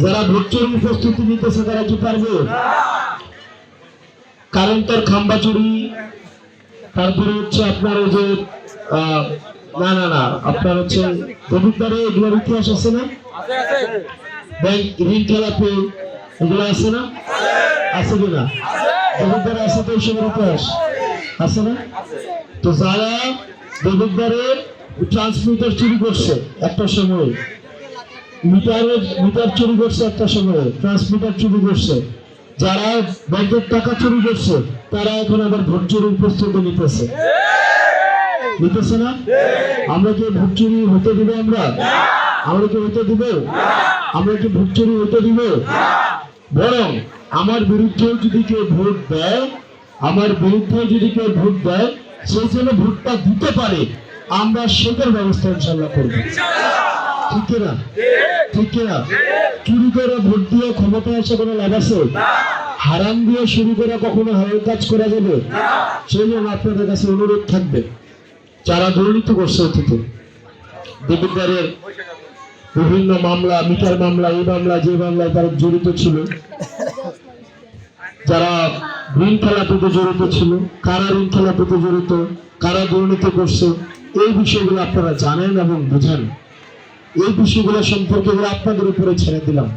যারা ভোট চুরির প্রস্তুতি নিতেছে তারা কি পারবে? কারেন্টের খাম্বা চুরি, তারপরে হচ্ছে আপনার ওই যে না না না আপনার হচ্ছে দেবিদ্বারে এগুলোর ইতিহাস আছে না? ব্যাংক ঋণ খেলাপি এগুলো আছে না? আছে কিনা? দেবিদ্বারে আছে তো এইসবের ইতিহাস আছে না? তো যারা দেবিদ্বারে ট্রান্সমিটার চুরি করছে একটা সময়, মিটার চুরি করছে একটা সময়, ট্রান্সমিটার চুরি করছে, যারা ব্যাংকের টাকা চুরি করছে তারা এখন আবার ভোট চুরির প্রস্তুতি নিতেছে না? আমরা কি ভোট চুরি হতে দিব? আমরা কি হতে দিব? আমরা কি ভোট চুরি হতে দিব? বরং আমার বিরুদ্ধে যদি কেউ ভোট দেয়, সেই জন্য ভোটটা দিতে পারে, আমরা সেটার ব্যবস্থা ইনশাল্লাহ করব। ঠিক কিনা? চুরি করে ভোট দিয়ে ক্ষমতা আসে কোনো লাভ আছে? হারাম দিয়ে শুরু করে কখনো হারাম কাজ করা যাবে? সেই জন্য আপনাদের কাছে অনুরোধ থাকবে, যারা দুর্নীতি করছে অতীতে, দেবিদ্বারের বিভিন্ন মামলা, মিটার মামলা, এই মামলা, যে মামলায় তারা জড়িত ছিল, যারা ঋণ খেলাপিতে জড়িত ছিল, কারা ঋণ খেলাপিতে জড়িত, কারা দুর্নীতি করছে, এই বিষয়গুলো আপনারা জানেন এবং বুঝেন। এই বিষয়গুলো সম্পর্কে আপনাদের উপরে ছেড়ে দিলাম।